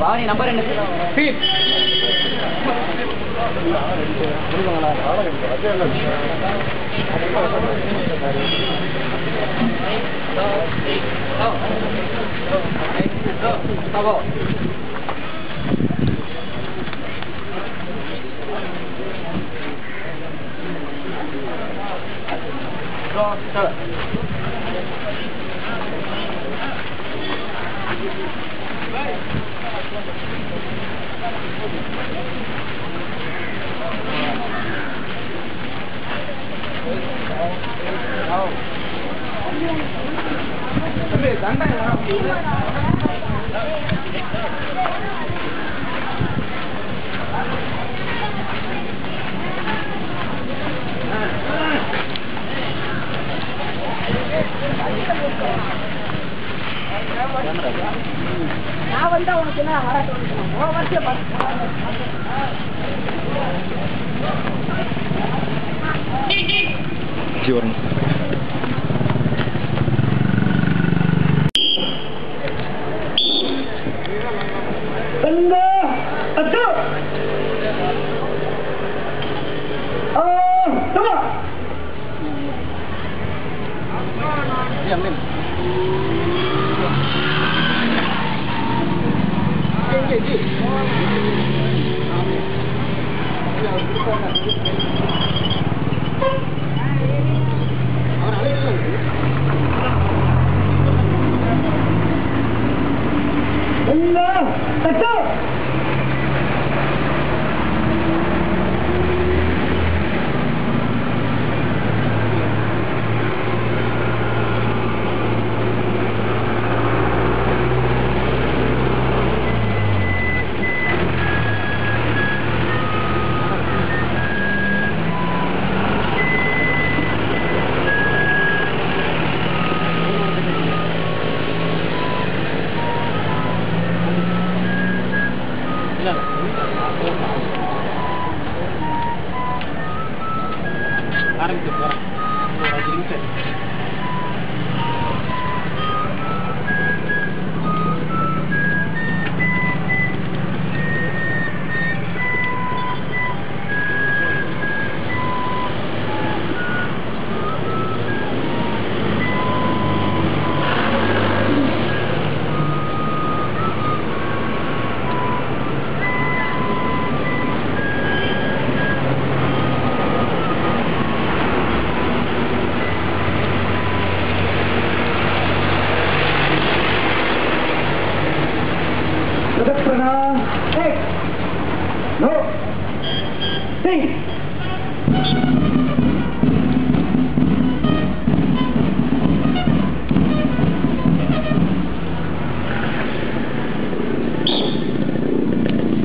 Vani number என்ன? Feel நான் வந்தா உனக்கு என்ன ஜீவன்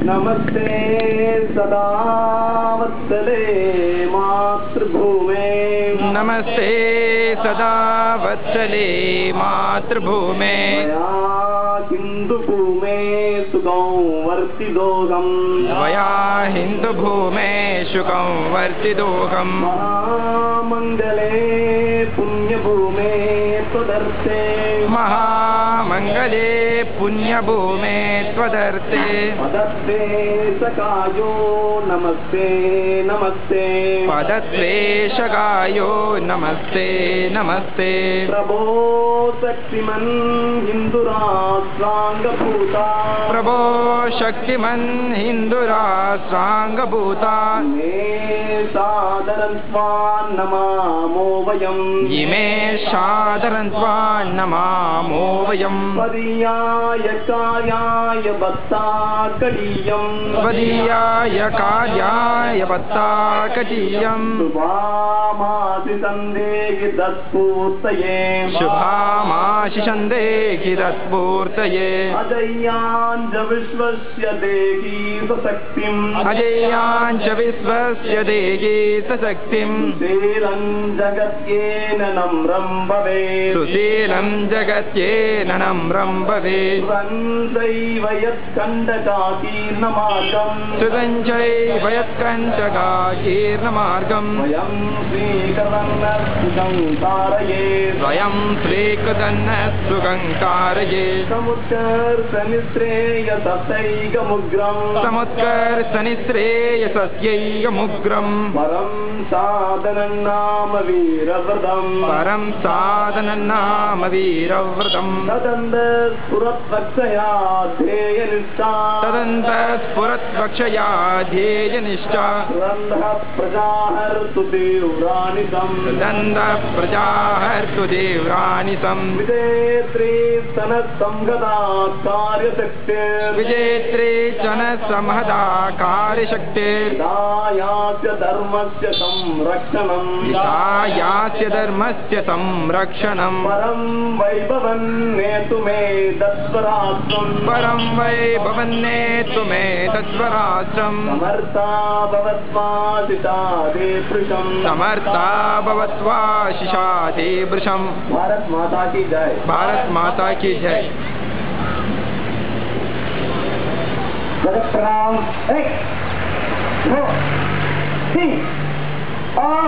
नमस्ते सदा वत्सले मातृभूमे नमस्ते सदा वत्सले मातृभूमे हिन्दुभूमे सुखं वर्तिदोहम् वया हिन्दुभूमे सुखं वर्तिदोहम् महामङ्गले पुण्यभूमे त्वदर्थे महामङ्गले पुण्यभूमे त्वदर्थे पदत्वे सकायो नमस्ते नमस्ते पदत्वे शकायो नमस्ते नमस्ते प्रभो शक्तिमन् हिन्दुराष्ट्राङ्गभूता प्रभो शक्तिमन् हिन्दुराष्ट्राङ्गभूता मे सादरं त्वां नमामो वयम् इमे सादरं त्वां नमामो वयम् त्वदीयाय कार्याय भक्ताकटीयम् त्वदीयाय कार्याय भक्ताकटीयम् शुभामासिसन्देहि तत्पूर्तये शुभामाशिषन्देहि तत्पूर्तये अजय्याञ्च विश्वस्य देहि सशक्तिम् अजेयाञ्च विश्वस्य देहि सशक्तिम् सुशीलं जगत्येन नम्रं भवेत् सुशीलं जगत्येन सम्रम्भवे सुरञ्जैव यत्कण्डकाकीर्णमार्गम् सुदञ्चैव यत्कण्टकाकीर्णमार्गम् वयं श्रीकरन्नसुखङ्कारये स्वयं श्रीकृतन्नसुखङ्कारये समुत्कर्षनिःश्रेयसैकमुग्रम् समुत्कर्षनिःश्रेयसस्यैकमुग्रम् परं साधनं नाम वीरव्रतम् परं साधनं नाम वीरव्रतम् तदन्तस्फुरत्वक्षया ध्येयनिष्ठा तदन्तस्फुरत्वक्षया ध्येयनिष्ठा रन्धः प्रजाहर्तु तीव्रानितम् दन्तप्रजाहर्तु तीव्रानितम् विजेत्री स्तनसंगता कार्यशक्ते विजेत्रे जनसमहदा कार्यशक्ते दायास्य धर्मस्य संरक्षणम् विधायास्य धर्मस्य संरक्षणम् परं वैभवन्नेतु मे तत्परात्रम् परं वैभवन्नेतु मे तत्परात्रम् समर्था भवत्वादितादेभृशम् समर्था भवत्वा शिशाते वृषम्। भारत माता की जय। भारत माता की जय। जगत प्रणाम। 1 2 3 और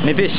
नितीश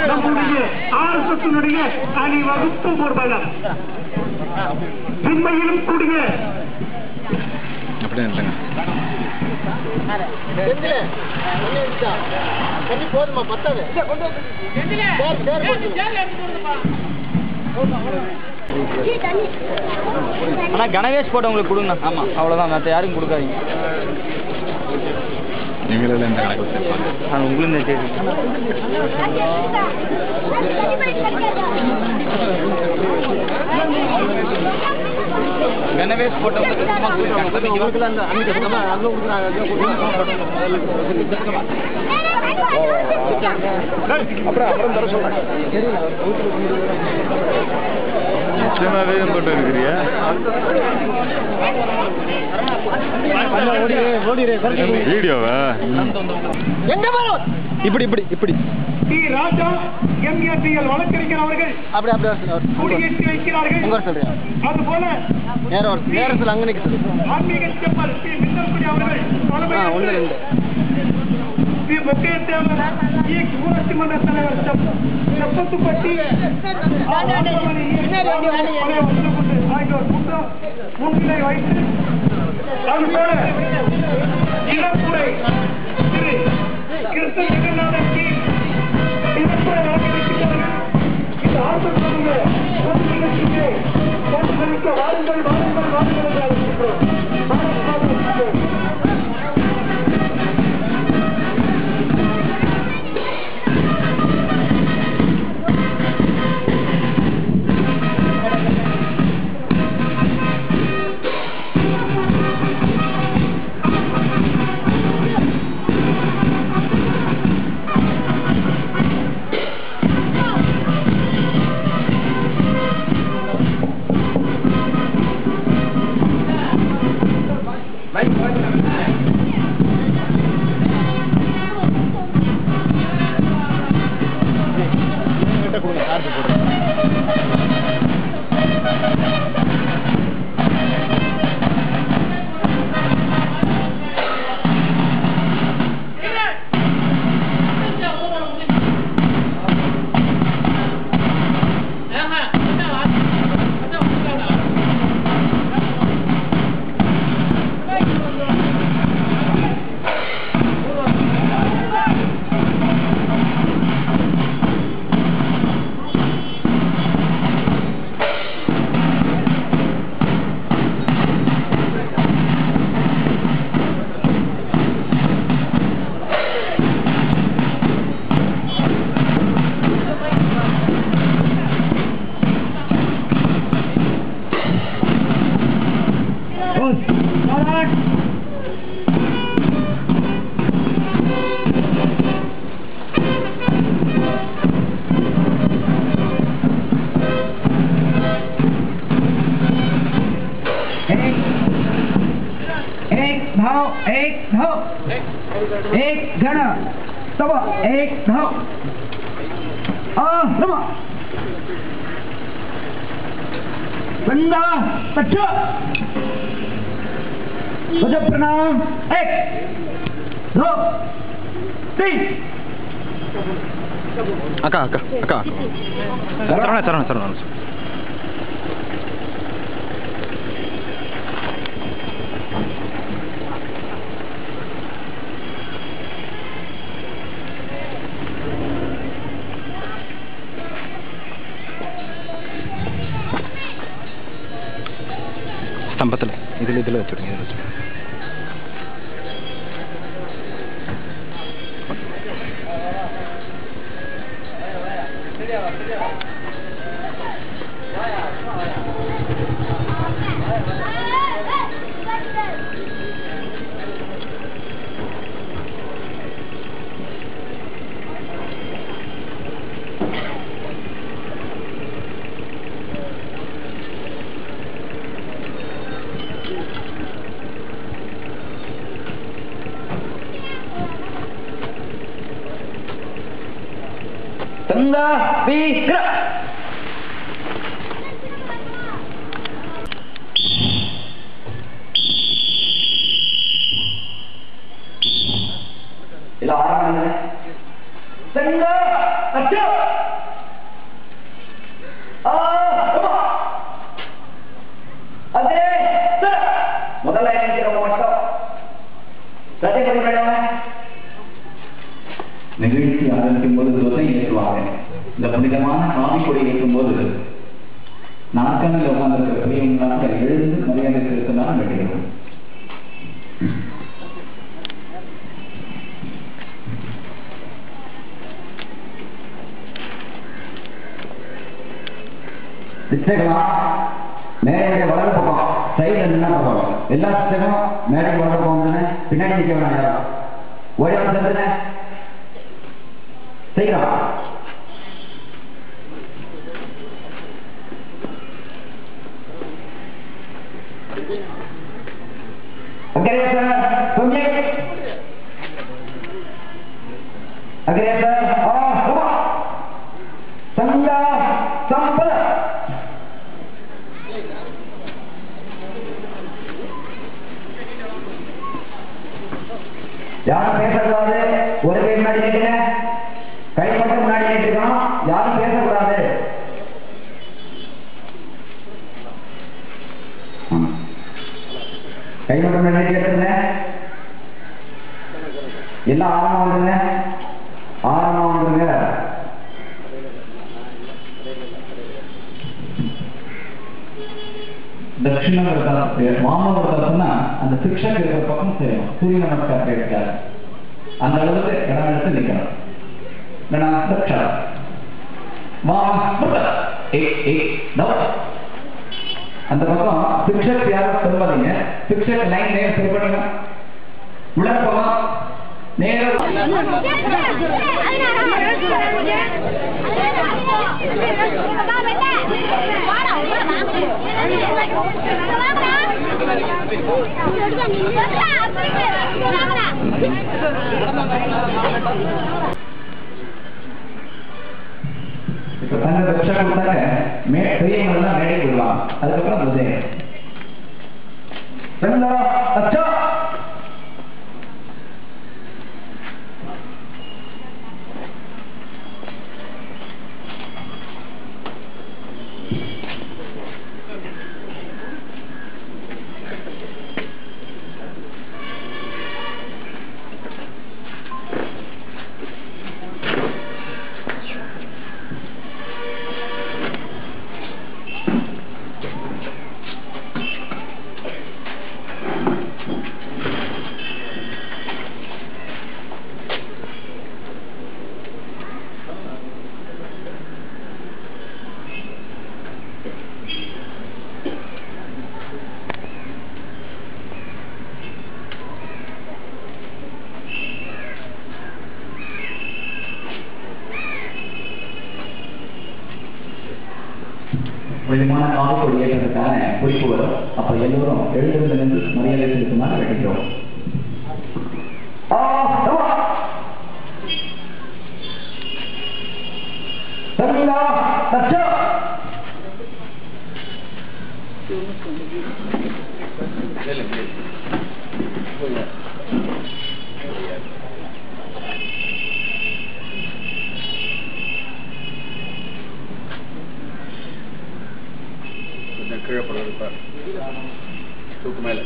நம்முடைய ஆர்எஸ்எஸ்னுடைய அணிவகுப்பு ஊர்வலம் உண்மையிலும் கூடிய அப்படியே நிறுத்துங்க. ஆனா கணவேஷ் போட்டு உங்களுக்கு கொடுங்க. ஆமா அவ்வளவுதான், மற்ற யாருக்கும் கொடுக்காதீங்க. நீங்களே இந்த கணக்கு வச்சிருப்பாங்க. நான் உங்களுக்கு தெரியும். கணவேஷ் போட்டு அப்புறம் தர சொல்றேன். நிச்சயமாவே போட்டு இருக்கிறியா? வீடியோவா? இப்படி இப்படி இப்படி டி. ராஜா எம்ஏபிஎல் வழக்கறிஞர் அவர்கள் கொடியேற்றி வைக்கிறார்கள். அதுபோல நேரத்தில் அங்க நிற்க ஆன்மீக செப்பல் ஸ்ரீ மின்னல்குடி அவர்கள் ஸ்ரீ முக்கியத்தேவர் ஊராட்சி மன்ற தலைவர் செப்பத்துப்பட்டி ஆகியோர் முன்னிலை வைத்து அதுபோல இளப்புரை திரு கிருஷ்ண ஜெகநாதன் ஜி இளப்புரை வழங்கியிருக்கிறார்கள். இந்த ஆர்வத்தோடு பொது நிகழ்ச்சியை பரிசளிக்க வாருங்கள் வாருங்கள் வாருங்கள் என்று அழைக்கின்றோம். एक गण तब एक धाव गंगा तट भज प्रणाम 1 2 3 அக்கா அக்கா அக்கா சரவணா சரவணா சரவணா ஸ்தம்பத்தில் இதில் வச்சுடுங்க. இதில் வச்சுடுங்க. गंगा वीर गंगा अच्छा अदे ಮೊದಲ ಎಂದಿನ ಮಟ್ಟ சிஸ்டர்லாம் மேடையுடைய வலது பக்கம் சைடில் நின்னா பரவாயில்ல. எல்லா சிஸ்டரும் மேடைக்கு வலது பக்கம் பின்னாடி நிற்க வேணாம். யாரும் ஓடி வந்து செய்யலாம். अग्रेसर समझे अग्रेसर संज्ञा संपद யாரும் பேசக்கூடாது. ஒரு கை முன்னாடி நிற்கிறேன், கை மட்டும் முன்னாடி நிற்கிறோம். யாரும் பேசக்கூடாது. கை மட்டும் முன்னாடி கேட்டுருங்க. எல்லாம் ஆரம்பம் வந்துருங்க, ஆரம்பம் வந்துருங்க. दक्षिण वामवर्तना அந்த शिक्षक இருக்கிற பக்கம் செய்யணும். சூரிய நமஸ்காரம் கேட்கிறார். அந்த அளவுக்கு இடம் எடுத்து நிற்கணும். தட்சா அந்த பக்கம் शिक्षक யாரும் சொல்லுவாதீங்க. शिक्षक லைன் நேரம் சரி பண்ணுங்க. விளக்கமா நேரம் இப்ப தங்க தட்சா கொடுத்தாங்க. பெரியவங்கெல்லாம் மேடைக்கு விடலாம். அதுக்கப்புறம் உதயம் தட்சா விதமான காவல் ஏற்றதற்கான குறிப்பு வரும். அப்ப எல்லோரும் எழுந்திருந்து நின்று மரியாதை செலுத்துமாறு கேட்கிறோம். கீழே போடுறது தூக்கு மேல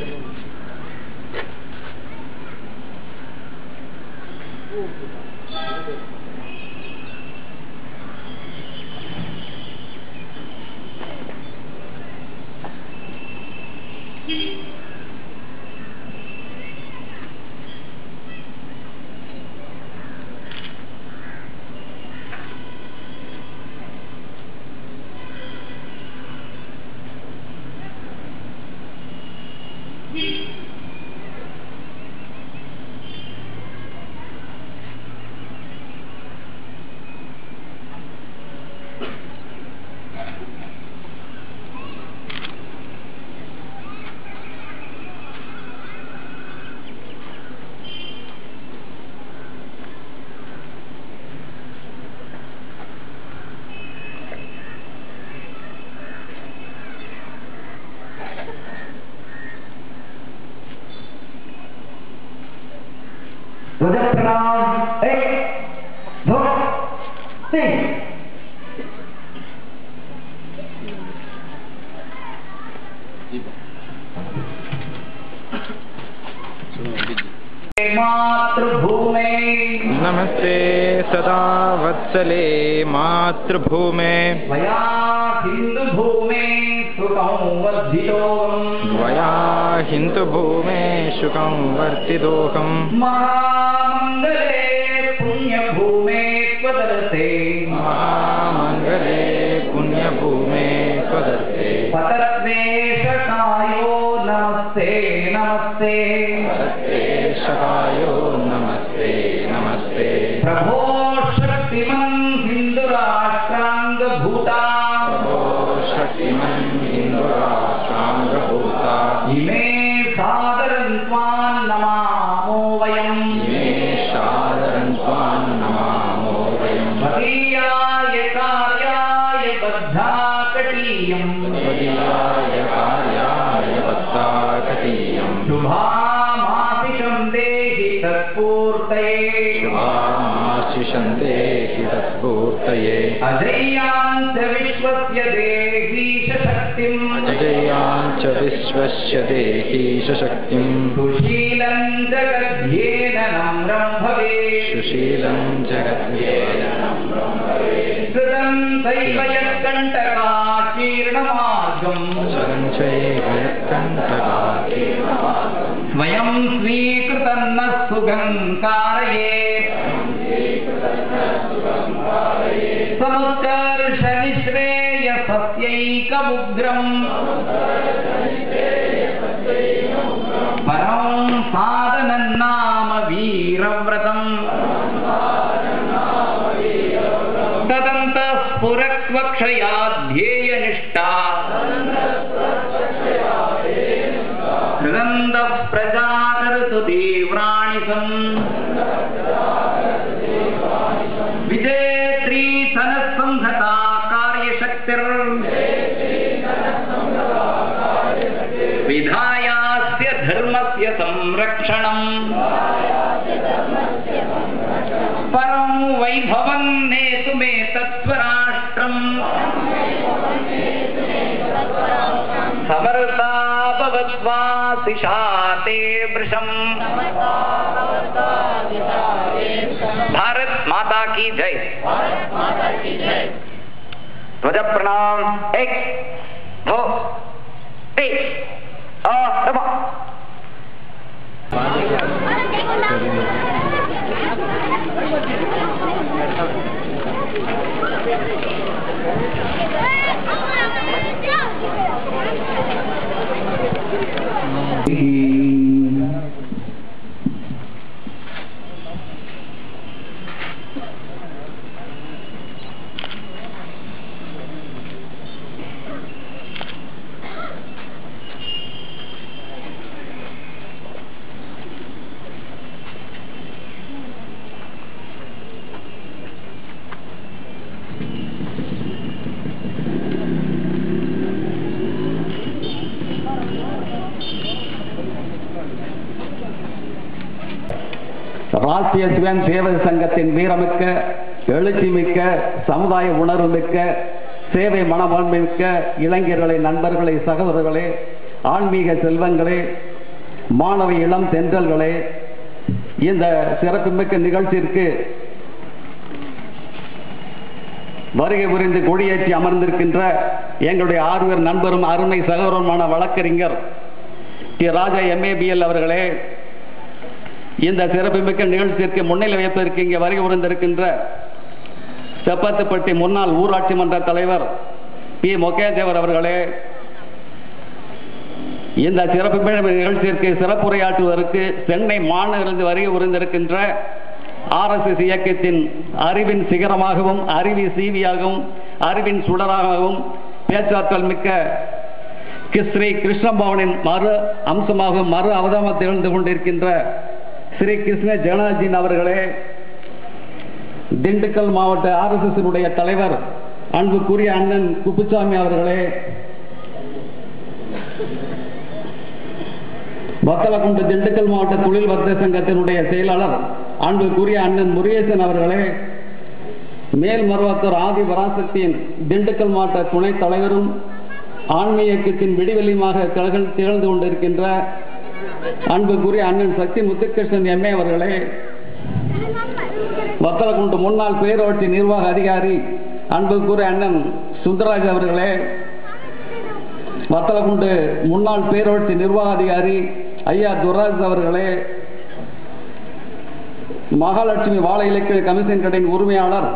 प्रणाम 1 2 3 मातृभूमे नमस्ते सदा वत्सले मातृभूमे वया हिंदुभूमे सुखं वर्धितोऽहम् वया हिन्दुभूमे सुखं वर्धितोऽहम् महामंगले पुण्यभूमे त्वदर्थे महामंगले पुण्यभूमे पतत्वेशकायो नमस्ते नमस्ते शकायो नमस्ते नमस्ते प्रभो शक्तिमन् हिन्दुराष्ट्राङ्गभूता शक्तिमन् हिन्दुराष्ट्राङ्गभूता इमे सादरं त्वां नमामो वयम् भगीयाय कार्याय बद्धाकटीयम् शुभामाशिषं देहि तत्पूर्तये अजय्याञ्च विश्वस्य देहीश शक्तिम् सुशीलं जगद्येन नम्रं भवेत् कृतं सैव यत्कण्टकाकीर्णमार्गम् स्वयं स्वीकृतं न सुगङ्कारयेत् समुत्कर्ष निःश्रेयसस्यैकमुग्रम् परं साधनं नाम वीरव्रतम् तदन्तः स्फुरत्वक्षयाध्येयनिष्ठा हृदन्तः प्रजाकर्तु देव्राणि सन् विजेत्री सनस्संहता कार्यशक्तिर्विधायास्य धर्मस्य संरक्षणम् परं वैभवं नेतुमेतत्स्वराष्ट्रम् समर्था भवत्वासिषाते वृषम्। भारत माता की जय। ध्वज प्रणाम। 1 2 3 ராஷ்டிரிய சுயம் சேவக சங்கத்தின் வீரமிக்க எழுச்சிமிக்க சமுதாய உணர்வுமிக்க சேவை மனப்பான்மைமிக்க இளைஞர்களே, நண்பர்களே, சகோதரர்களே, ஆன்மீக செல்வங்களே, மாணவ இளம் தென்றல்களே, இந்த சிறப்புமிக்க நிகழ்ச்சிற்கு வருகை புரிந்து கொடியேற்றி அமர்ந்திருக்கின்ற எங்களுடைய ஆர்வலர் நண்பரும் அருமை சகோதரமான வழக்கறிஞர் டி. ராஜா MABL அவர்களே, இந்த சிறப்புமிக்க நிகழ்ச்சிக்கு முன்னிலை வைப்பதற்கு இங்கே வருகை புரிந்திருக்கின்ற செப்பத்துப்பட்டி முன்னாள் ஊராட்சி மன்ற தலைவர் P. மொக்கேதேவர் அவர்களே, இந்த சிறப்புமிக்க நிகழ்ச்சிக்கு சிறப்புரையாற்றுவதற்கு சென்னை மாநகரிலிருந்து வருகை புரிந்திருக்கின்ற RSS இயக்கத்தின் அறிவின் சிகரமாகவும் அறிவி சீவியாகவும் அறிவின் சுடராகவும் பேச்சாற்றல் மிக்க ஸ்ரீ கிருஷ்ணபவனின் மறு அம்சமாகவும் மறு அவதாரமாக திகழ்ந்து கொண்டிருக்கின்ற ஸ்ரீ கிருஷ்ண ஜெகநாதன் அவர்களே, திண்டுக்கல் மாவட்ட RSS தலைவர் அன்புக்குரிய அண்ணன் குப்புசாமி அவர்களே, வத்தலக்குண்டு திண்டுக்கல் மாவட்ட தொழில் வர்த்தக சங்கத்தினுடைய செயலாளர் அன்புக்குரிய அண்ணன் முருகேசன் அவர்களே, மேல்மருவத்தூர் ஆதி பராசக்தியின் திண்டுக்கல் மாவட்ட துணைத் தலைவரும் ஆன்மீக இயக்கத்தின் விடிவெளியுமாக திகழ்ந்து கொண்டிருக்கின்ற அன்புக்குரிய அண்ணன் சக்தி முத்துகிருஷ்ணன் MA அவர்களே, வத்தலக்குண்டு முன்னாள் பேரூராட்சி நிர்வாக அதிகாரி அன்புக்குரிய அண்ணன் சுந்தரராஜ் அவர்களே, வத்தலக்குண்டு முன்னாள் பேரூராட்சி நிர்வாக அதிகாரி ஐயா துர்ராஜ் அவர்களே, மகாலட்சுமி வாழை இலக்கிய கமிஷன் கடையின் உரிமையாளர்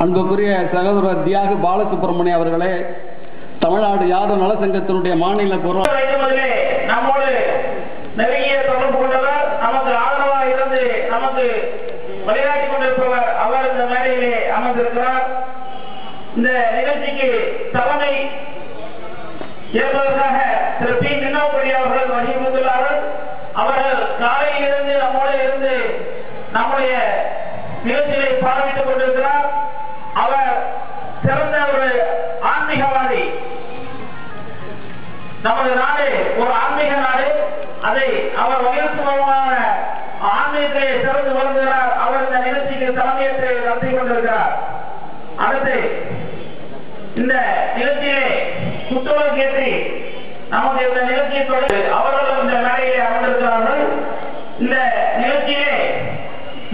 அன்புக்குரிய சகோதரர் தியாக பாலசுப்ரமணியம் அவர்களே, தமிழ்நாடு யாதவ நலசங்கத்தினுடைய மாநில பொருளாளர் நம்மோடு நெருங்கிய தொடர்பு கொண்டவர், நமக்கு ஆதரவாக இருந்து நமக்கு வழிகாட்டி கொண்டிருப்பவர் அவர் இந்த மேடையிலே அமர்ந்திருக்கிறார். இந்த நிகழ்ச்சிக்கு தலைமை ஏற்பதற்காக திரு பி மின்னோபடி அவர்கள் வழிபட்டுள்ளார்கள். அவர்கள் காலையிலிருந்து நம்மோடு இருந்து நம்முடைய நிகழ்ச்சியை பார்வையிட்டுக் கொண்டிருக்கிறார். அவர் சிறந்த ஒரு ஆன்மீகவாதி. நமது நாடு ஒரு ஆன்மீக நாடு. அதை அவர் வலியுறுத்துவமான ஆன்மீகத்தை சிறந்து வருகிறார். அவர் இந்த நிகழ்ச்சிக்கு தலைமையேற்று நடத்தி கொண்டிருக்கிறார். அடுத்து இந்த நிகழ்ச்சியிலே குத்துவிளக்கு ஏற்றி நமது இந்த நிகழ்ச்சியை தொடர்ந்து அவர்களும் இந்த மேடையிலே அமர்ந்திருக்கிறார்கள். இந்த நிகழ்ச்சியிலே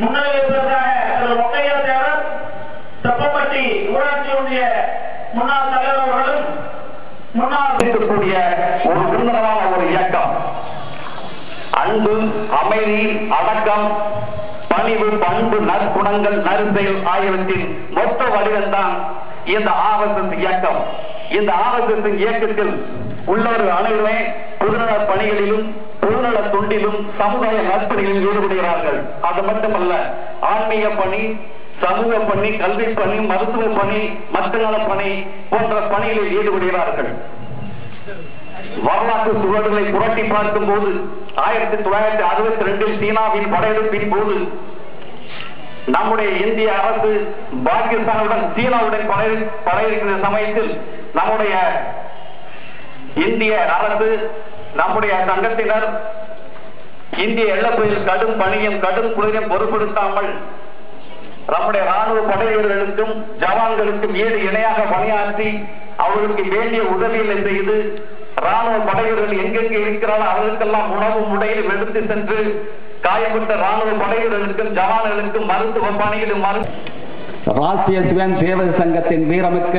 முன்னிலை வைப்பதற்காக திரு ஒக்கையா தேவர், தெப்பப்பட்டி ஊராட்சி ஒன்றிய முன்னாள் தலைவர் அவர்களும் முன்னாள் இருக்கக்கூடிய ஒரு உன்னதமான ஒரு இயக்கம். அன்பு, அமைதி, அடக்கம், பணிவு, பண்பு, நற்குணங்கள், நற்செயல் ஆகியவற்றின் மொத்த வடிவம்தான் இந்த RSS இயக்கம். இந்த RSS இயக்கத்தில் உள்ளவர்கள் அனைவருமே பொதுநல பணிகளிலும் பொதுநல தொண்டிலும் சமுதாய நற்பணிகளில் ஈடுபடுகிறார்கள். அது மட்டுமல்ல, ஆன்மீக பணி, சமூக பணி, கல்வி பணி, மருத்துவ பணி, மக்கள் நல பணி போன்ற பணிகளில் ஈடுபடுகிறார்கள். வரலாற்று சுவடுகளை புரட்டி பார்க்கும் போது 1962 சீனாவின் படையெடுப்பின் போது நம்முடைய இந்திய அரசு பாகிஸ்தானுடன் சீனாவுடன் படையெடுக்கிற சமயத்தில் நம்முடைய இந்திய அரசு, நம்முடைய சங்கத்தினர் இந்திய எல்லைப்பகுதியில் கடும் பணியும் கடும் குளிரையும் பொருட்படுத்தாமல் நம்முடைய ராணுவ படைவீரர்களுக்கும் ஜவான்களுக்கும் ஈடு இணையாக பணியாற்றி அவர்களுக்கு வேண்டிய உதவிகளை செய்து ராணுவ படைவீரர்கள் எங்கெங்கே இருக்கிறார்கள் அவர்களுக்கெல்லாம் உணவு முறையில் எடுத்து சென்று காயப்பட்ட ராணுவ படைவீரர்களுக்கும் ஜவான்களுக்கும் மருத்துவ பணியிலும் ராஷ்டிரிய சுயம் சேவை சங்கத்தின் வீரமிக்க,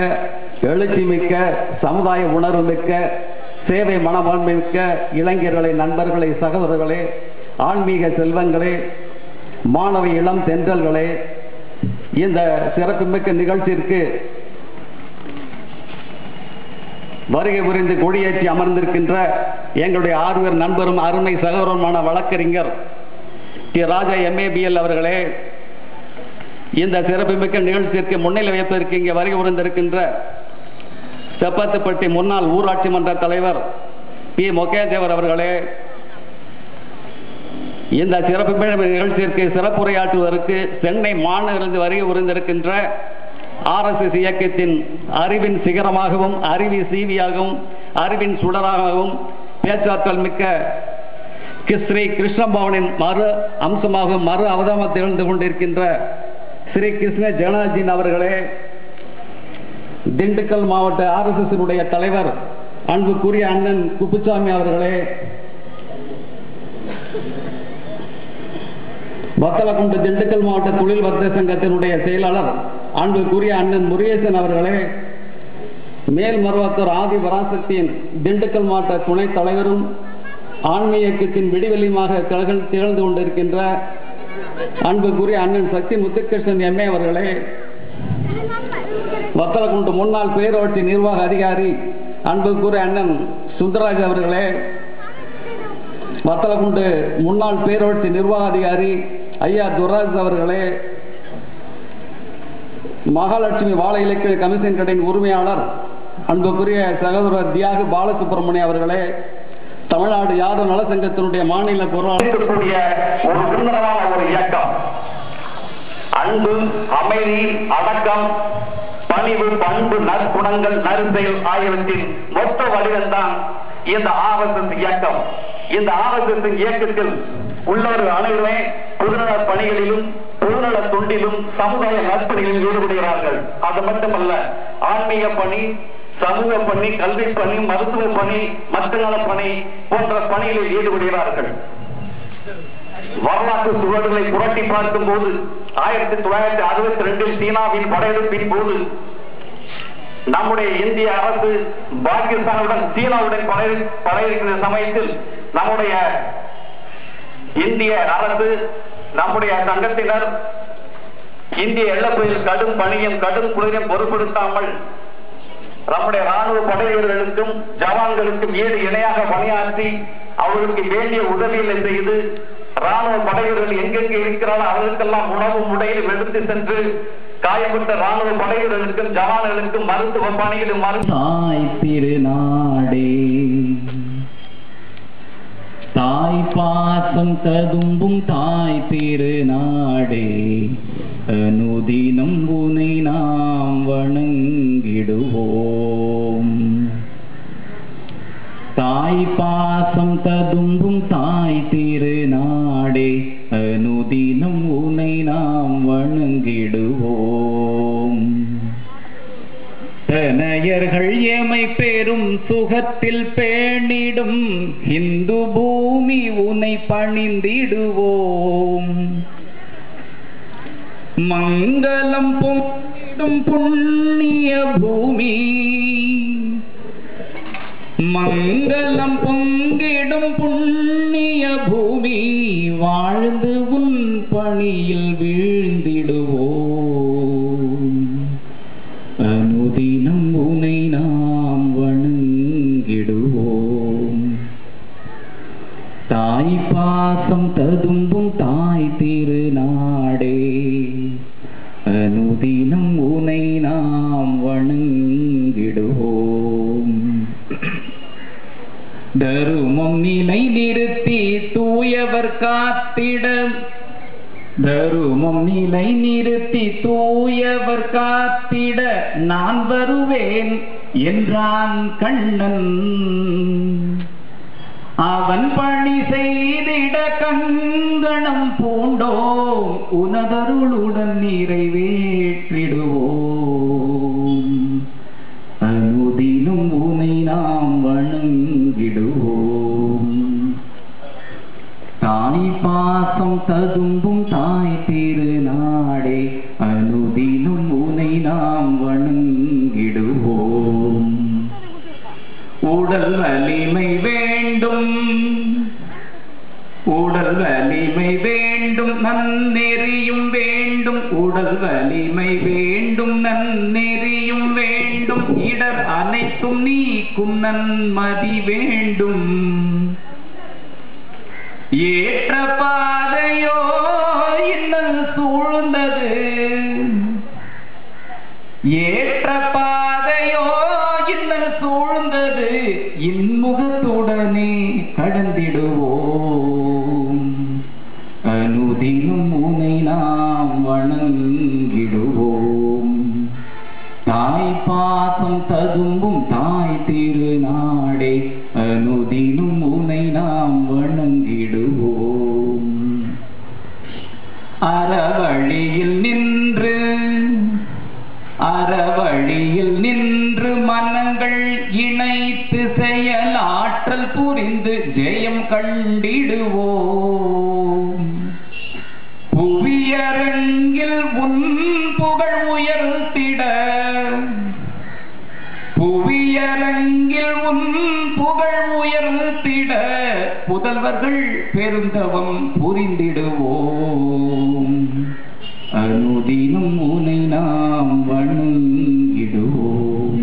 எழுச்சி மிக்க, சமுதாய உணர்வு மிக்க, சேவை மனப்பான்மை மிக்க இளைஞர்களை, நண்பர்களை, சகோதரர்களே, ஆன்மீக செல்வங்களே, மாணவ இளம் தென்றல்களே, இந்த சிறப்புமிக்க நிகழ்ச்சிக்கு வருகை புரிந்து கொடியேற்றி அமர்ந்திருக்கின்ற எங்களுடைய ஆர்வலர் நண்பரும் அருமை சகோதரமான வழக்கறிஞர் டி. ராஜா MABL அவர்களே, இந்த சிறப்புமிக்க நிகழ்ச்சிக்கு முன்னிலை வைப்பதற்கு இங்கே வருகை புரிந்திருக்கின்ற தெப்பத்துப்பட்டி முன்னாள் ஊராட்சி மன்ற தலைவர் பி. மொக்கேதேவர் அவர்களே, இந்த சிறப்பு நிகழ்ச்சிக்கு சிறப்புரையாற்றுவதற்கு சென்னை மாநகரிலிருந்து வருகை புரிந்திருக்கின்ற RSS இயக்கத்தின் அறிவின் சிகரமாகவும் அறிவி சீவியாகவும் அறிவின் சுடராகவும் பேச்சாற்றல் மிக்க ஸ்ரீ கிருஷ்ணபவனின் மறு அம்சமாகவும் மறு அவதாரம் திகழ்ந்து கொண்டிருக்கின்ற ஸ்ரீ கிருஷ்ண ஜெகநாதன் அவர்களே, திண்டுக்கல் மாவட்ட RSS தலைவர் அன்புக்குரிய அண்ணன் குப்புசாமி அவர்களே, வத்தலக்குண்டு திண்டுக்கல் மாவட்ட தொழில் வர்த்தக சங்கத்தினுடைய செயலாளர் அன்புக்குரிய அண்ணன் முருகேசன் அவர்களே, மேல்மருவத்தூர் ஆதி பராசக்தியின் திண்டுக்கல் மாவட்ட துணைத் தலைவரும் ஆன்மீக இயக்கத்தின் விடிவெளியுமாக திகழ்ந்து கொண்டிருக்கின்ற அன்புக்குரிய அண்ணன் சக்தி முத்துகிருஷ்ணன் MA அவர்களே, வத்தலக்குண்டு முன்னாள் பேரூராட்சி நிர்வாக அதிகாரி அன்புக்குரிய அண்ணன் சுந்தரராஜ் அவர்களே, வத்தலக்குண்டு முன்னாள் பேரூராட்சி நிர்வாக அதிகாரி ஐயா துர்ராஜ் அவர்களே, மகாலட்சுமி வாழ இலக்கிய கமிஷன் கடையின் உரிமையாளர் அன்புக்குரிய சகோதரர் தியாகு பாலசுப்ரமணியம் அவர்களே, தமிழ்நாடு யாதவ நலசங்கத்தினுடைய மாநில பொருளாளர் ஒரு சுந்தரமான ஒரு இயக்கம். அன்பு, அமைதி, அடக்கம், பணிவு, பண்பு, நற்குணங்கள், நற்செயல் ஆகியவற்றின் மொத்த வடிவம்தான் இந்த RSS இயக்கம். இந்த RSS இயக்கத்தில் உள்ளவர்கள் அனைவருமே பொதுநல பணிகளிலும் பொதுநல தொண்டிலும் சமுதாய நற்பணிகளில் ஈடுபடுகிறார்கள். அது மட்டுமல்ல, ஆன்மீக பணி, சமூக பணி, கல்வி பணி, மருத்துவ பணி, மக்கள் நல பணி போன்ற பணிகளில் ஈடுபடுகிறார்கள். வரலாற்று சுவடுகளை புரட்டி பார்க்கும் போது 1962 சீனாவின் படையெடுப்பின் போது நம்முடைய இந்திய அரசு பாகிஸ்தானுடன் சீனாவுடன் படையெடுக்கிற சமயத்தில் நம்முடைய இந்திய அரசு, நம்முடைய சங்கத்தினர் இந்திய எல்லைப்பகுதியில் கடும் பணியும் கடும் குளிரையும் பொருட்படுத்தாமல் நம்முடைய ராணுவ படை வீரர்களுக்கும் ஜவான்களுக்கும் ஈடு இணையாக பணியாற்றி அவர்களுக்கு வேண்டிய உதவிகளை செய்து ராணுவ படை வீரர்கள் எங்கெங்கே இருக்கிறார்கள் அவர்களுக்கெல்லாம் உணவு முறையில் எடுத்து சென்று காயப்பட்ட ராணுவ படை வீரர்களுக்கும் ஜவான்களுக்கும் மருத்துவ பணியிலும் தாய் திருநாடே தாய் பாசம் ததும்பும் தாய் திருநாடே அனுதினம் உனை நாம் வணங்கிடுவோம். தாய் பாசம் ததும்பும் தாய் திருநாடே அனுதினம் உனை நாம் வணங்கிடுவோம். தனையர்கள் எமை பெரும் சுகத்தில் பேணிடும் இந்து பூமி உனை பணிந்திடுவோம். மங்களம் பொங்கிடும் புண்ணிய பூமி, மங்களம் பொங்கிடும் புண்ணிய பூமி, வாழ்ந்து உன் பணியில் வீழ்ந்திடுவோம். அனுதினம் உனை நாம் வணங்கிடுவோம். தாய் பாசம் ததும்பும் தாய் திருநாடே அனுதினம் உனை நாம் வணங்கிடுவோம். தருமம் நிலை நிறுத்தி தூயவர் காத்திட, தருமம் நிலை நிறுத்தி தூயவர் காத்திட நான் வருவேன் என்றான் கண்ணன். அவன் பணி செய்திட கங்கணம் பூண்டோம், உனதருளுடன் நிறைவேற்றிடுவோம். அனுதினம் உனை நாம் வணங்கிடுவோம். தாய் பாசம் ததும்பும் தாய் திருநாடே அனுதினம் உனை நாம் வணங்கிடுவோம். உடல் வலிமை வேண்டும், உடல் வலிமை வேண்டும், நன்னெறியும் வேண்டும். உடல் வலிமை வேண்டும், நன்னெறியும் வேண்டும். இடர் அனைத்தும் நீக்கும் நன்மதி வேண்டும். ஏற்ற பாதையோ இன்னல் சூழ்ந்தது, ஏற்ற பாதையோ இன்னல் சூழ்ந்தது. இன்முகத்துடனே கடந்திடுவோம். அனுதினம் உனை நாம் வணங்கிடுவோம். தாய் பாசம் ததும்பும் தாய் திருநாடே அனுதினம் உனை நாம் வணங்கிடுவோம். அறவழியில் நின்று, அறவழியில் நின்று மனங்கள் இணைத்து செயலாற்றல் புரிந்து ஜெயம் கண்டிடுவோம். புவியரங்கில் உன் புகழ் உயர்த்திட, புவியரங்கில் உன் புகழ் உயர்த்திட புதல்வர்கள் பெருந்தவம் புரிந்திடுவோம். அனுதினம் உனை நாம் வணங்கிடுவோம்.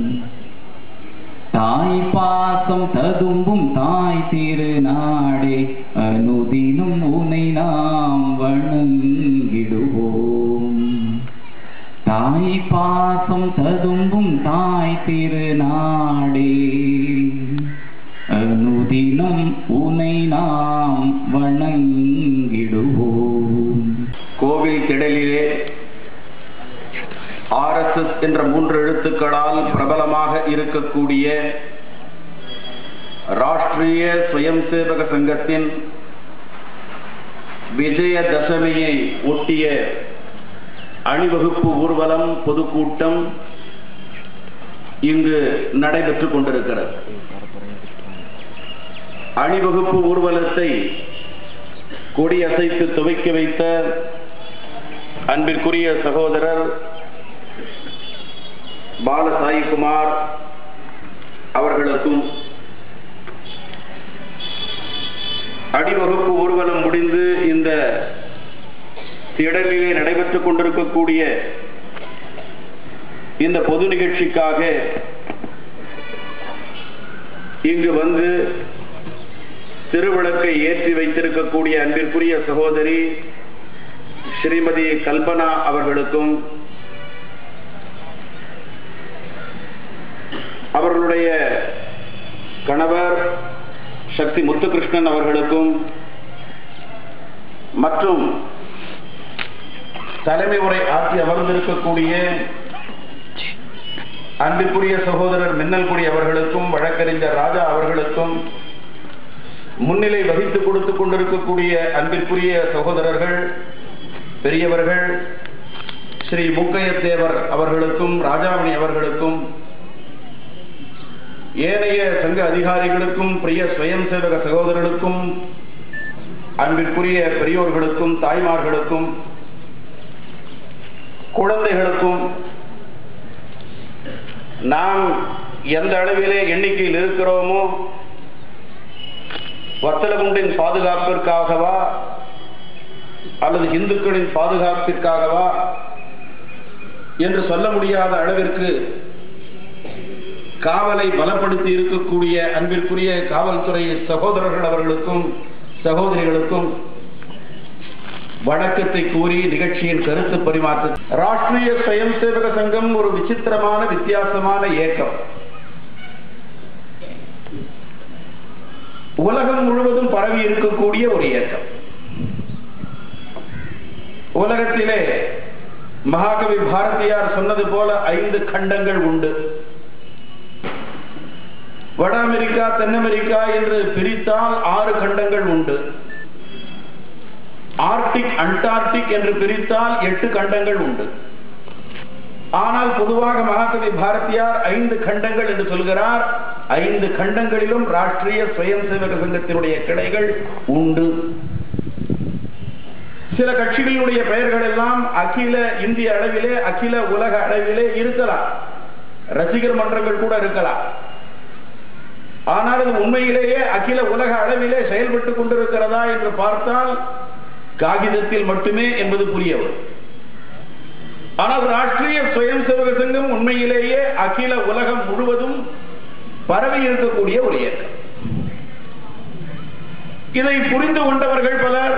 தாய் பாசம் ததும்பும் தாய் திருநாடே அனுதினம் உனை நாம் வணங்கிடுவோம். தாய் பாசம் ததும்பும் தாய் திருநாடே அனுதினம் உனை நாம் வணங்கிடுவோம். கோவில் திடலிலே RSS என்ற 3 எழுத்துக்களால் பிரபலமாக இருக்கக்கூடிய ராஷ்டிரிய ஸ்வயம் சேவக சங்கத்தின் விஜயதசமியை ஒட்டிய அணிவகுப்பு ஊர்வலம் பொதுக்கூட்டம் இங்கு நடைபெற்றுக் கொண்டிருக்கிறது. அணிவகுப்பு ஊர்வலத்தை கொடியசைத்து துவக்கி வைத்த அன்பிற்குரிய சகோதரர் பாலசாயிகுமார் அவர்களுக்கும், அணிவகுப்பு ஊர்வலம் முடிந்து இந்த திடலிலே நடைபெற்றுக் கொண்டிருக்கக்கூடிய இந்த பொது நிகழ்ச்சிக்காக இங்கு வந்து திருவிளக்கை ஏற்றி வைத்திருக்கக்கூடிய அன்பிற்குரிய சகோதரி ஸ்ரீமதி கல்பனா அவர்களுக்கும், அவர்களுடைய கணவர் சக்தி முத்துகிருஷ்ணன் அவர்களுக்கும் மற்றும் தலைமை உரை ஆற்றி அமர்ந்திருக்கக்கூடிய அன்பிற்குரிய சகோதரர் மின்னல்குடி அவர்களுக்கும், வழக்கறிஞர் ராஜா அவர்களுக்கும், முன்னிலை வகித்துக் கொடுத்துக் கொண்டிருக்கக்கூடிய அன்பிற்குரிய சகோதரர்கள் பெரியவர்கள் ஸ்ரீ மூக்கையத்தேவர் அவர்களுக்கும், ராஜாமணி அவர்களுக்கும், ஏனைய சங்க அதிகாரிகளுக்கும், பிரிய சுயம் சேவக சகோதரர்களுக்கும், அன்பிற்குரிய பெரியோர்களுக்கும், தாய்மார்களுக்கும், குழந்தைகளுக்கும், நாம் எந்த அளவிலே எண்ணிக்கையில் இருக்கிறோமோ வத்தலகுண்டின் பாதுகாப்பிற்காகவா அல்லது இந்துக்களின் பாதுகாப்பிற்காகவா என்று சொல்ல முடியாத அளவிற்கு காவலை பலப்படுத்தி இருக்கக்கூடிய அன்பிற்குரிய காவல்துறை சகோதரர்கள் அவர்களுக்கும் சகோதரிகளுக்கும் வணக்கத்தை கூறி நிகழ்ச்சியின் கருத்து பரிமாற்ற. ராஷ்டிரிய சுயம் சேவக சங்கம் ஒரு விசித்திரமான வித்தியாசமான இயக்கம். உலகம் முழுவதும் பரவி இருக்கக்கூடிய ஒரு இயக்கம். உலகத்திலே மகாகவி பாரதியார் சொன்னது போல 5 கண்டங்கள் உண்டு. வட அமெரிக்கா, தென் அமெரிக்கா என்று பிரித்தால் 6 கண்டங்கள் உண்டு. ஆர்டிக், அண்டார்டிக் என்று பிரித்தால் 8 கண்டங்கள் உண்டு. ஆனால் பொதுவாக மகாகவி பாரதியார் 5 கண்டங்கள் என்று சொல்கிறார். 5 கண்டங்களிலும் ராஷ்டிரிய சுயம் சேவக சங்கத்தினுடைய கிளைகள் உண்டு. சில கட்சிகளுடைய பெயர்கள் எல்லாம் அகில இந்திய அளவிலே, அகில உலக அளவிலே இருக்கலாம். ரசிகர் மன்றங்கள் கூட இருக்கலாம். ஆனால் அது உண்மையிலேயே அகில உலக அளவிலே செயல்பட்டுக் கொண்டிருக்கிறதா என்று பார்த்தால் காகிதத்தில் மட்டுமே என்பது புரியவர். ஆனால் ராஷ்டிரிய சுயம் சேவக சங்கம் உண்மையிலேயே அகில உலகம் முழுவதும் பரவி இருக்கக்கூடிய ஒரு இயக்கம். இதை புரிந்து கொண்டவர்கள் பலர்,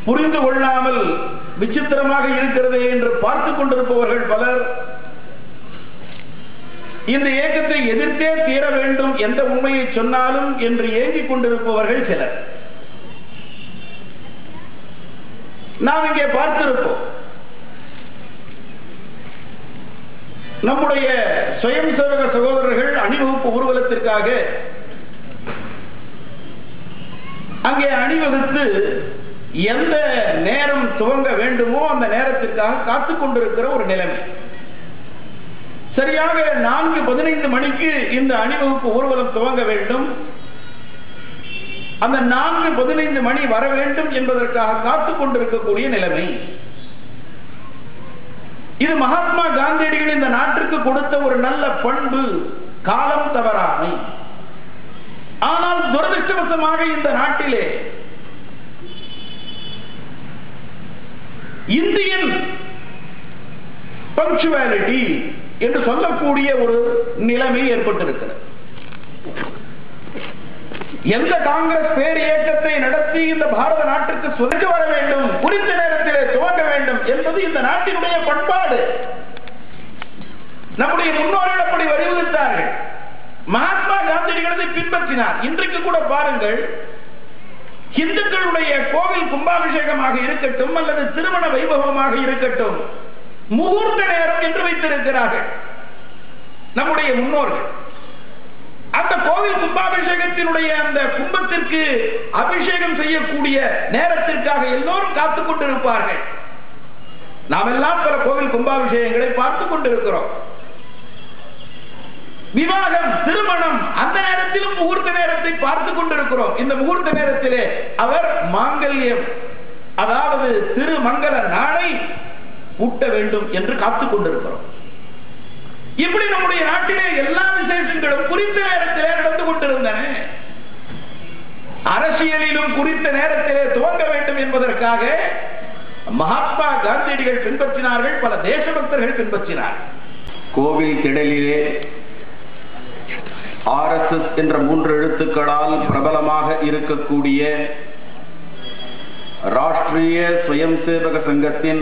புரிந்து கொள்ளாமல் விசித்திரமாக இருக்கிறதே என்று பார்த்துக் கொண்டிருப்பவர்கள் பலர், இந்த இயக்கத்தை எதிர்த்தே தீர வேண்டும் எந்த உண்மையை சொன்னாலும் என்று ஏங்கிக் கொண்டிருப்பவர்கள் சிலர். நாம் இங்கே பார்த்திருப்போம், நம்முடைய சுயம் சேவக சகோதரர்கள் அணிவகுப்பு ஊர்வலத்திற்காக அங்கே அணிவகுத்து எந்த நேரம் துவங்க வேண்டுமோ அந்த நேரத்திற்காக காத்துக் கொண்டிருக்கிற ஒரு நிலைமை. சரியாக 4:15 மணிக்கு இந்த அணிவகுப்பு ஊர்வலம் துவங்க வேண்டும். அந்த 4:15 மணி வர வேண்டும் என்பதற்காக காத்துக் கொண்டிருக்கக்கூடிய நிலைமை. இது மகாத்மா காந்தியடிகள் இந்த நாட்டிற்கு கொடுத்த ஒரு நல்ல பண்பு, காலம் தவறாமை. ஆனால் துரதிருஷ்டவசமாக இந்த நாட்டிலே இந்தியன் பங்க்சுவாலிட்டி என்று சொல்லக்கூடிய ஒரு நிலைமை ஏற்பட்டிருக்கிறது. எந்த காங்கிரஸ் பேர் இயக்கத்தை நடத்தி இந்த பாரத நாட்டிற்கு சுதந்திரம் வர வேண்டும், குறித்த நேரத்திலே துவங்க வேண்டும் என்பது இந்த நாட்டினுடைய பண்பாடு. நம்முடைய முன்னோர்கள் அப்படி வலியுறுத்தார்கள். மகாத்மா காந்தியடிகளை பின்பற்றினார். இன்றைக்கு கூட பாருங்கள், இந்துக்களுடைய கோவில் கும்பாபிஷேகமாக இருக்கட்டும் அல்லது திருமண வைபவமாக இருக்கட்டும், முகூர்த்த நேரம் என்று வைத்திருக்கிறார்கள் நம்முடைய முன்னோர்கள். அந்த கோவில் கும்பாபிஷேகத்தினுடைய அந்த கும்பத்திற்கு அபிஷேகம் செய்யக்கூடிய நேரத்திற்காக எல்லோரும் காத்துக் கொண்டிருப்பார்கள். நாம் எல்லாம் பல கோவில் கும்பாபிஷேகங்களை பார்த்துக் கொண்டிருக்கிறோம். விவாகம், திருமணம், அந்த நேரத்திலும் முகூர்த்த நேரத்தை பார்த்துக் கொண்டிருக்கிறோம். இந்த முகூர்த்த நேரத்திலே அவர் மாங்கல்யம், அதாவது திருமங்கல நாளை பூட்ட வேண்டும் என்று காத்துக் கொண்டிருக்கிறோம். இப்படி நம்முடைய நாட்டிலே எல்லா விசேஷங்களும் குறித்த நேரத்திலே நடந்து கொண்டிருந்தன. அரசியலிலும் குறித்த நேரத்திலே துவங்க வேண்டும் என்பதற்காக மகாத்மா காந்தியடிகள் பின்பற்றினார்கள், பல தேசபக்தர்கள் பின்பற்றினார்கள். கோவில் திடலிலே RSS என்ற 3 எழுத்துக்களால் பிரபலமாக இருக்கக்கூடிய ராஷ்டிரிய ஸ்வயம் சேவக சங்கத்தின்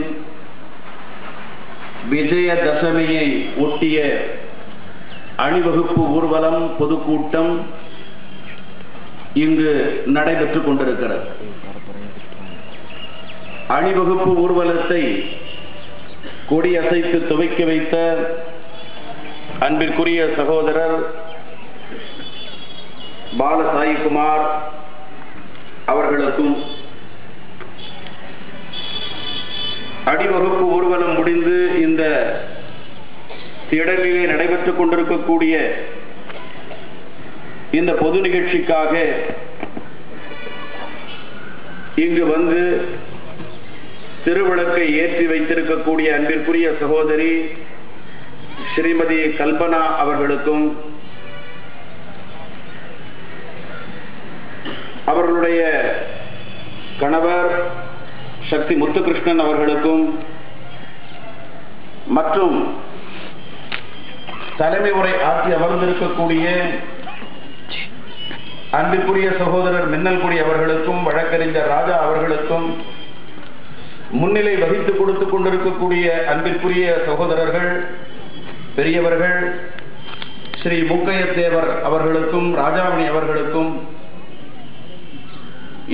விஜயதசமியை ஒட்டிய அணிவகுப்பு ஊர்வலம் பொதுக்கூட்டம் இங்கு நடைபெற்றுக் கொண்டிருக்கிறது. அணிவகுப்பு ஊர்வலத்தை கொடியசைத்து துவக்கி வைத்த அன்பிற்குரிய சகோதரர் பாலசாயிகுமார் அவர்களுக்கும், அணிவகுப்பு ஊர்வலம் முடிந்து இந்த திடலிலே நடைபெற்றுக் கொண்டிருக்கக்கூடிய இந்த பொது நிகழ்ச்சிக்காக இங்கு வந்து திருவிளக்கை ஏற்றி வைத்திருக்கக்கூடிய அன்பிற்குரிய சகோதரி ஸ்ரீமதி கல்பனா அவர்களுக்கும், அவர்களுடைய கணவர் சக்தி முத்துகிருஷ்ணன் அவர்களுக்கும் மற்றும் தலைமை உரை ஆற்றி அமர்ந்திருக்கக்கூடிய அன்பிற்குரிய சகோதரர் மின்னல்குடி அவர்களுக்கும், வழக்கறிஞர் ராஜா அவர்களுக்கும், முன்னிலை வகித்துக் கொடுத்துக் கொண்டிருக்கக்கூடிய அன்பிற்குரிய சகோதரர்கள் பெரியவர்கள் ஸ்ரீ மூக்கையத்தேவர் அவர்களுக்கும், ராஜாமணி அவர்களுக்கும்,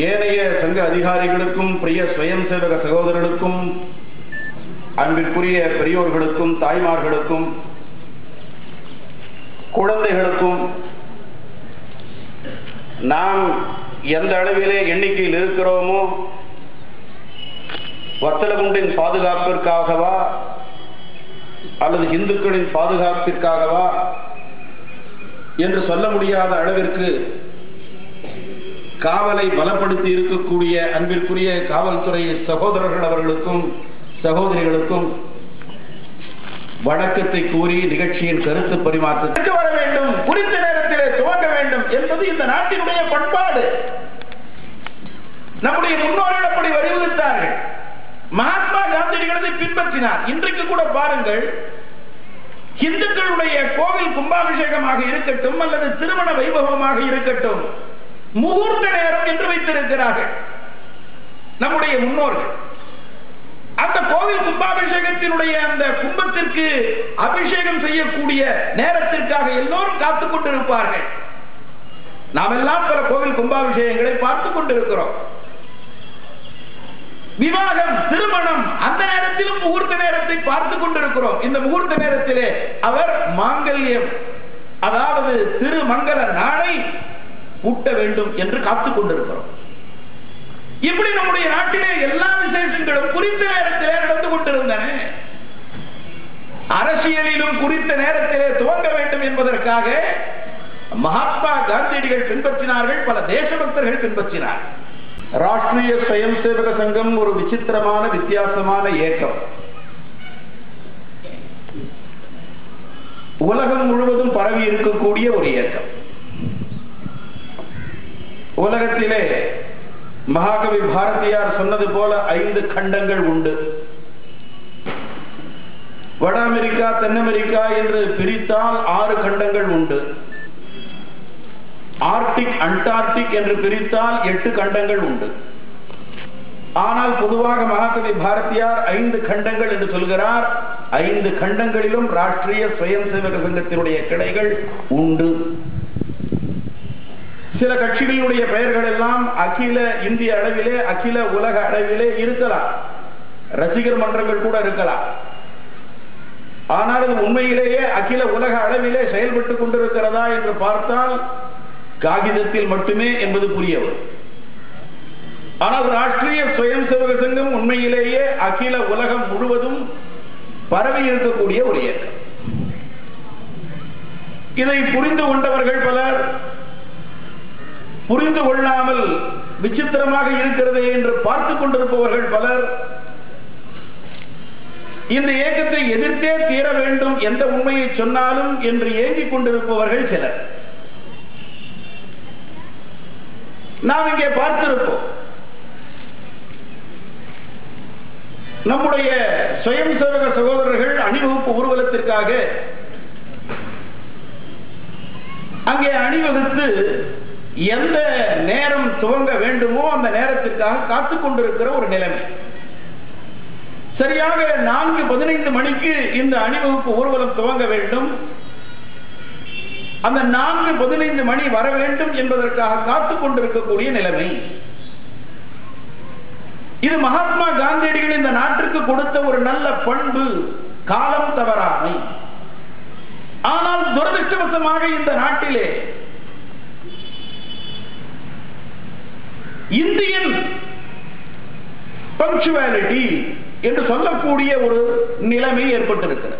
ஏனைய சங்க அதிகாரிகளுக்கும், பிரிய ஸ்வயம் சேவக சகோதரர்களுக்கும், அன்பிற்குரிய பெரியோர்களுக்கும், தாய்மார்களுக்கும், குழந்தைகளுக்கும், நாம் எந்த அளவிலே எண்ணிக்கையில் இருக்கிறோமோ வத்தலகுண்டின் பாதுகாப்பிற்காகவா அல்லது இந்துக்களின் பாதுகாப்பிற்காகவா என்று சொல்ல முடியாத அளவிற்கு காவலை பலப்படுத்தி இருக்கக்கூடிய அன்பிற்குரிய காவல்துறை சகோதரர்கள் அவர்களுக்கும் சகோதரிகளுக்கும் வணக்கத்தை கூறி நிகழ்ச்சியின் கருத்து பரிமாற்றத்திற்கு வர வேண்டும், குறித்த நேரத்திலே துவங்க வேண்டும் என்பது இந்த நாட்டினுடைய பண்பாடு. நம்முடைய முன்னோர்கள் அப்படி வலியுறுத்தார்கள். மகாத்மா காந்தியடிகளை பின்பற்றினார். இன்றைக்கு கூட பாருங்கள், இந்துக்களுடைய கோவில் கும்பாபிஷேகமாக இருக்கட்டும் அல்லது திருமண வைபவமாக இருக்கட்டும், முகூர்த்த நேரம் என்று வைத்திருக்கிறார்கள் நம்முடைய முன்னோர்கள். அந்த கோவில் கும்பாபிஷேகத்தினுடைய அந்த கும்பத்திற்கு அபிஷேகம் செய்யக்கூடிய நேரத்திற்காக எல்லோரும் காத்துக் கொண்டிருப்பார்கள். நாம் எல்லாம் பல கோவில் கும்பாபிஷேகங்களை பார்த்துக் கொண்டிருக்கிறோம். விவாகம், திருமணம், அந்த நேரத்திலும் முகூர்த்த நேரத்தை பார்த்துக் கொண்டிருக்கிறோம். இந்த முகூர்த்த நேரத்திலே அவர் மாங்கல்யம், அதாவது திருமங்கல நாளை ஊட்ட வேண்டும் என்று காத்துக் கொண்டிருக்கிறோம். இப்படி நம்முடைய நாட்டிலே எல்லா விசேஷங்களும் குறித்த நேரத்திலே நடந்து கொண்டிருந்தன. அரசியலிலும் குறித்த நேரத்திலே துவங்க வேண்டும் என்பதற்காக மகாத்மா காந்தியடிகள் பின்பற்றினார்கள், பல தேசபக்தர்கள் பின்பற்றினார். ராஷ்டிரிய ஸ்வயம் சேவக சங்கம் ஒரு விசித்திரமான வித்தியாசமான இயக்கம். உலகம் முழுவதும் பரவி இருக்கக்கூடிய ஒரு இயக்கம். உலகத்திலே மகாகவி பாரதியார் சொன்னது போல 5 கண்டங்கள் உண்டு. வட அமெரிக்கா, தென் அமெரிக்கா என்று பிரித்தால் 6 கண்டங்கள் உண்டு. ஆர்டிக், அண்டார்டிக் என்று பிரித்தால் 8 கண்டங்கள் உண்டு. ஆனால் பொதுவாக மகாகவி பாரதியார் 5 கண்டங்கள் என்று சொல்கிறார். 5 கண்டங்களிலும் ராஷ்டிரிய ஸ்வயம் சேவக சங்கத்தினுடைய கிளைகள் உண்டு. சில கட்சிகளுடைய பெயர்கள் எல்லாம் அகில இந்திய அளவிலே, அகில உலக அளவிலே இருக்கலாம், ரசிகர் மன்றங்கள் கூட இருக்கலாம். ஆனால் அது உண்மையிலேயே அகில உலக அளவிலே செயல்பட்டுக் கொண்டிருக்கிறதா என்று பார்த்தால் காகிதத்தில் மட்டுமே என்பது புரிய வரும். ஆனால் ராஷ்டிரிய ஸ்வயம் சேவக சங்கம் உண்மையிலேயே அகில உலகம் முழுவதும் பரவி இருக்கக்கூடிய ஒரு இயக்கம். இதை புரிந்து கொண்டவர்கள் பலர், புரிந்து கொள்ளாமல் விசித்திரமாக இருக்கிறதே என்று பார்த்துக் கொண்டிருப்பவர்கள் பலர், இந்த இயக்கத்தை எதிர்த்தே தீர வேண்டும் எந்த உண்மையை சொன்னாலும் என்று ஏங்கிக் கொண்டிருப்பவர்கள் சிலர். நாம் இங்கே பார்த்திருப்போம், நம்முடைய ஸ்வயம் சேவக சகோதரர்கள் அணிவகுப்பு ஊர்வலத்திற்காக அங்கே அணிவகுத்து எந்த நேரம் துவங்க வேண்டுமோ அந்த நேரத்திற்காக காத்துக் கொண்டிருக்கிற ஒரு நிலைமை. சரியாக 4:15 மணிக்கு இந்த அணிவகுப்பு ஊர்வலம் துவங்க வேண்டும். அந்த 4:15 மணி வர வேண்டும் என்பதற்காக காத்துக் கொண்டிருக்கக்கூடிய நிலைமை. இது மகாத்மா காந்தியடிகள் இந்த நாட்டிற்கு கொடுத்த ஒரு நல்ல பண்பு, காலம் தவறாமை. ஆனால் துரதிருஷ்டவசமாக இந்த நாட்டிலே இந்தியன் பங்க்சுவாலிட்டி என்று சொல்லக்கூடிய ஒரு நிலைமை ஏற்பட்டிருக்கிறது.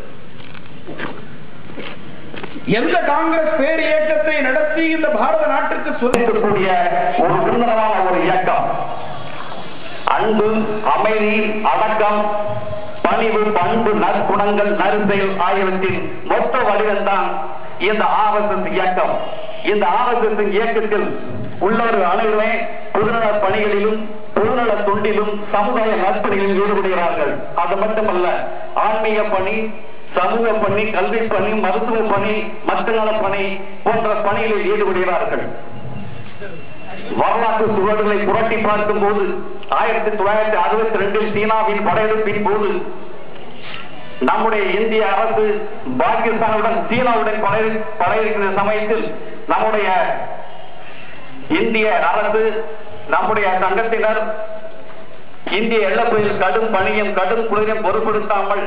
எந்த காங்கிரஸ் பேர் இயக்கத்தை நடத்தி இந்த பாரத நாட்டிற்கு சொல்லக்கூடிய ஒரு உன்னதமான ஒரு இயக்கம், அன்பு, அமைதி, அடக்கம், பணிவு, பண்பு, நற்குணங்கள், நற்செயல் ஆகியவற்றின் மொத்த வடிவம்தான் இந்த RSS இயக்கம். இந்த RSS இயக்கத்தில் உள்ளவர்கள் அனைவருமே பொதுநல பணிகளிலும் பொதுநல தொண்டிலும் சமுதாய நற்பணிகளில் ஈடுபடுகிறார்கள். அது மட்டுமல்ல, ஆன்மீக பணி, சமூக பணி, கல்வி பணி, மருத்துவ பணி, மக்கள் நல பணி போன்ற பணிகளில் ஈடுபடுகிறார்கள். வரலாற்று சுவடுகளை புரட்டி பார்க்கும் போது 1962 சீனாவின் படையெடுப்பின் போது நம்முடைய இந்திய அரசு பாகிஸ்தானுடன் சீனாவுடன் படையெடுக்கிற சமயத்தில் நம்முடைய இந்திய அரசு, நம்முடைய சங்கத்தினர் இந்திய எல்லைப்பகுதியில் கடும் பணியும் கடும் குளிரையும் பொருட்படுத்தாமல்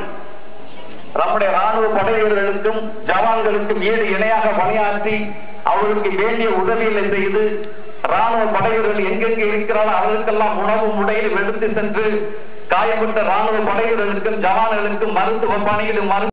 நம்முடைய ராணுவ படை வீரர்களுக்கும் ஜவான்களுக்கும் ஈடு இணையாக பணியாற்றி அவர்களுக்கு வேண்டிய உதவிகளை செய்து ராணுவ படை வீரர்கள் எங்கெங்கே இருக்கிறார்கள் அவர்களுக்கெல்லாம் உணவு முறையில் எடுத்து சென்று காயப்பட்ட ராணுவ படை வீரர்களுக்கும் ஜவான்களுக்கும் மருத்துவ பணியிலும்